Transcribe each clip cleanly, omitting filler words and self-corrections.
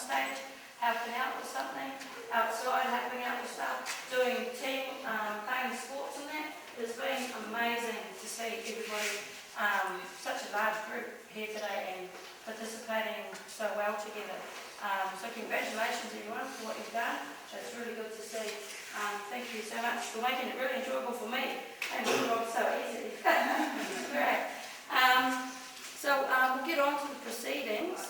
stage, helping out with something, outside helping out with stuff, doing team, playing sports and that. It's been amazing to see everybody, such a large group here today and participating so well together. So congratulations everyone for what you've done. It's really good to see. Thank you so much for making it really enjoyable for me and it's so easy. Great. So we'll get on to the proceedings.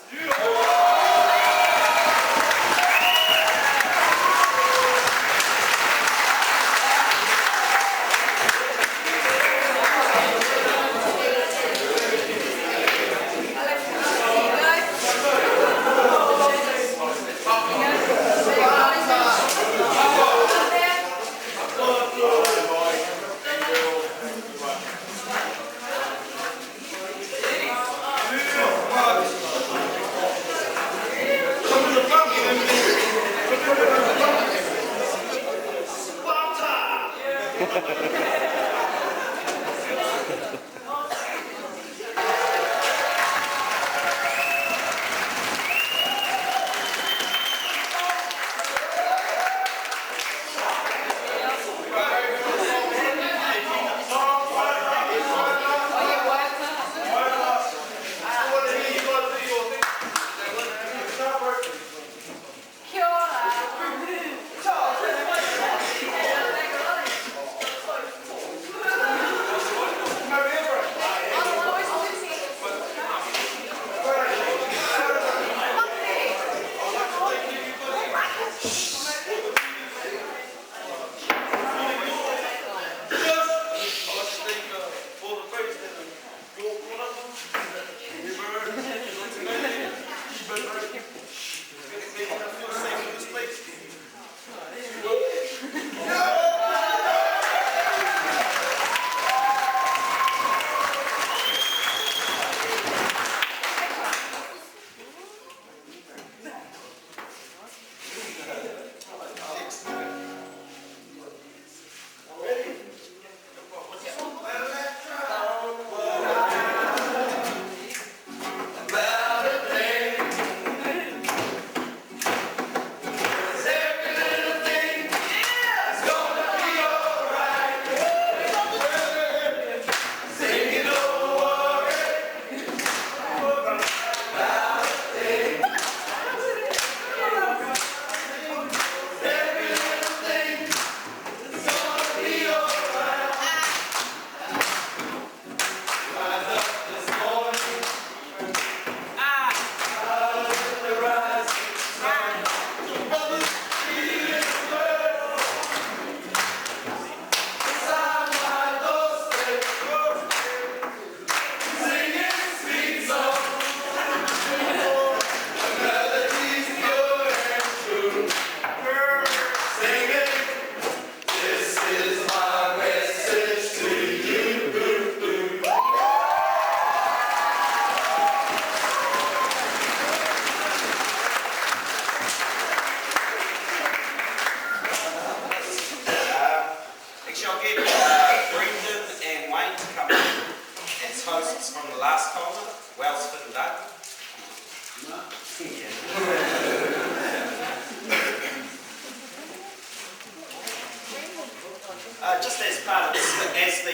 Just as part of this, as the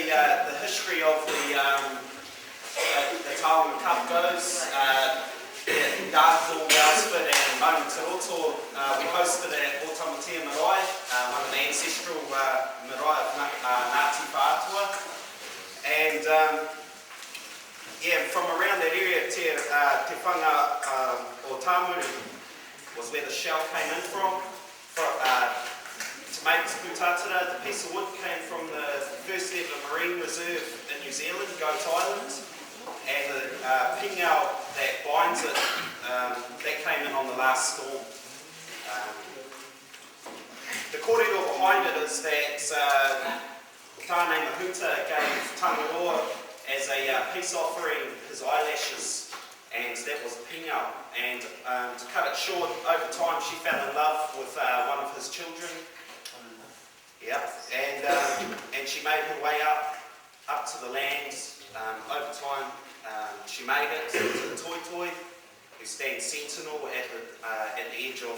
history of the Taiwan Cup goes, Dartpool, Wellsford and Maungte we hosted at Otamatea Marae, one of the ancestral marae of Ngāti Whātua. And from around that area, Te Whanga o Tāmuru was where the shell came in from. To make this putatara, the piece of wood came from the first ever marine reserve in New Zealand, Goat Island, and the pingao that binds it, that came in on the last storm. The kōrero behind it is that Tāne Mahuta gave Tangaroa as a peace offering his eyelashes, and that was the pingao. And to cut it short, over time she fell in love with one of his children. Yeah, and she made her way up to the land. Over time, she made it to the Toi Toi, who stands sentinel at the edge of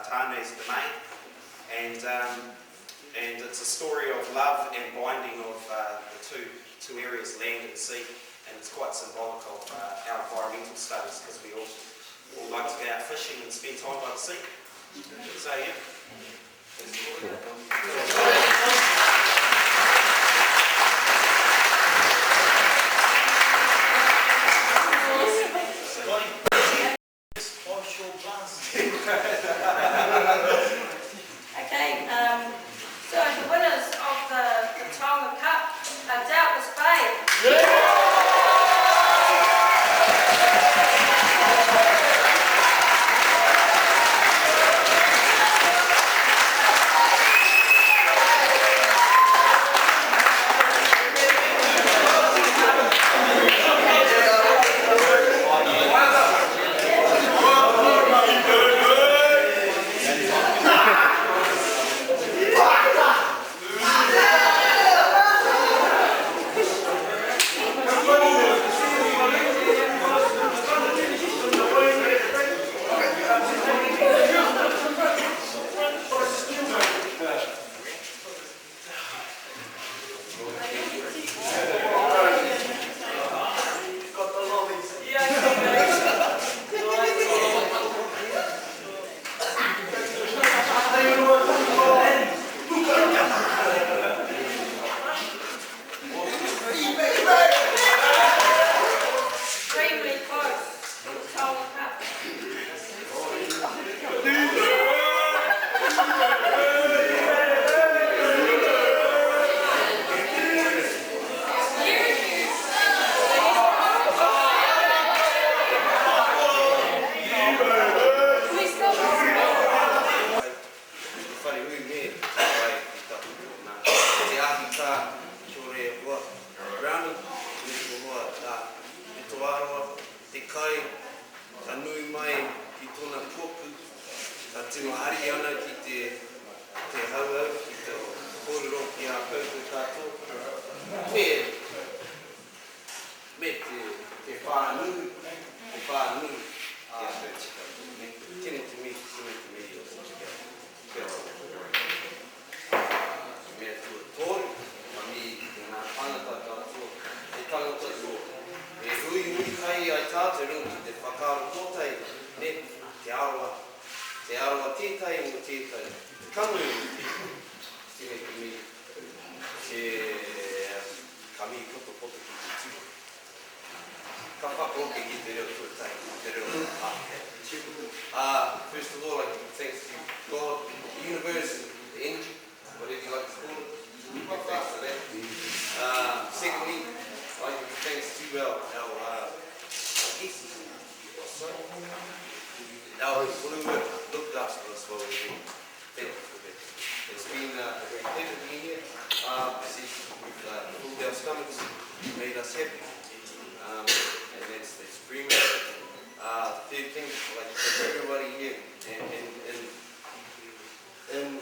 Tāne's domain, and it's a story of love and binding of the two areas, land and sea, and it's quite symbolic of our environmental studies, because we all like to go out fishing and spend time by the sea. So yeah. Okay, so the winners of the Tonga Cup are Doubtless Bay. Extremely close to the Tonga Cup. Te kai, ka nui mai ki tōna kōku, ka tino hari ana ki te hauau, ki te kōrero ki a koutou tātou. Me te whānui, te whānui ki a koutou. Tēne te me o te mea tua tōru, ma mi ngā whanata tātou, te tangata tō. E hui kai ai tātou rungu ki te whakaaro tōtai, ne, te aroa tētai mo tētai, te kanui o tēne kumi, te kami poto ki te tū. Ka whakoke ki te reo tuatai, te reo ake. First of all, I give thanks to God, the universe, the energy, whatever you like to call it. Give thanks for that. Secondly, I give thanks to our guests. Our people who looked after us while we were here. Thank you for that. It's been a very pleasure being here. We've filled our stomachs, made us happy, and that's pretty much third thing, like for everybody here, and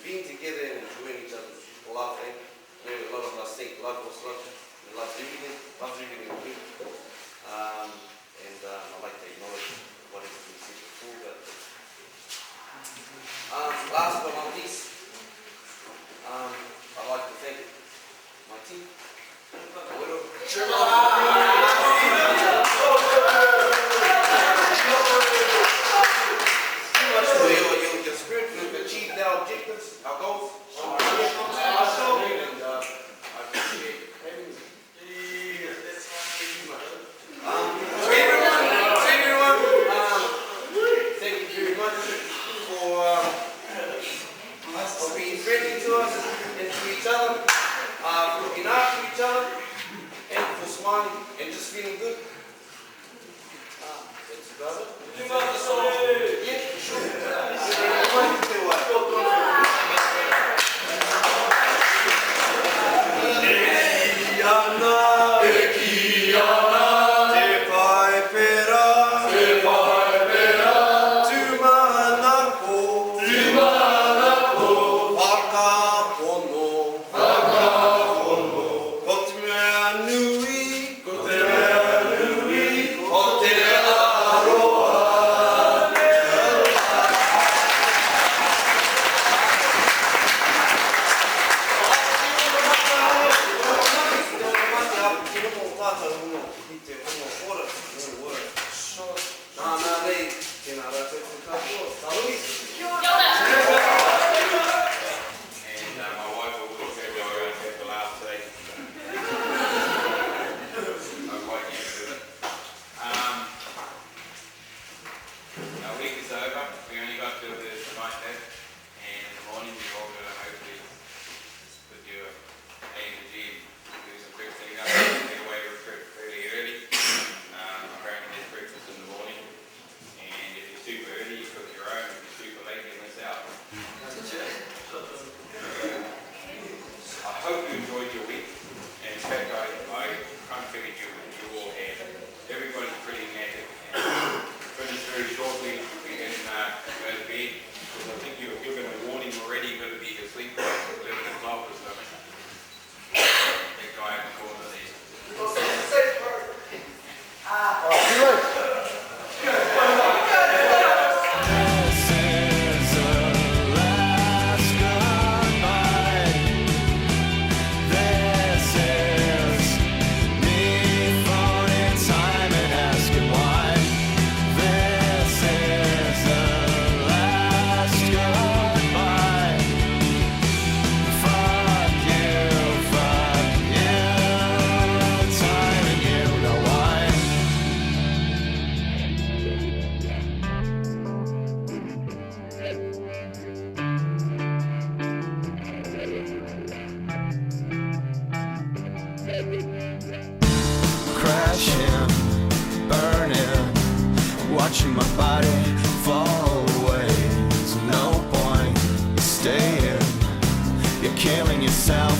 being together and enjoying each other's laughing. A lot of us think love was love, and loves everything we do. And I'd like to acknowledge what has been said before, but last but not least, I'd like to thank my team. Your spirit, we've achieved our objectives, our goals. For being friendly to us and to each other, for looking after each other, and for smiling and just feeling good. That's about it. Yeah, Ko te mea nui, Tēnā rātou te katoa, Taui. And my wife will also go around and the last day. I'm quite used to it. Our week is over. We only got to the night there. And in the morning we all got to hopefully put your A in the gym, do some quick setting up, get away fairly early. Apparently there's breakfast in the morning. And if you're super early, you cook your own. If you're super late, you miss out. I hope you enjoyed your week. And in fact, I kind of figured you all had. Everybody's pretty negative. And finish very shortly. We can go to bed. Because I think you're given a warning already. You're going to be asleep by 11 o'clock or something. That guy in the corner there. Crashing, burning, watching my body fall away. There's no point in staying. You're killing yourself.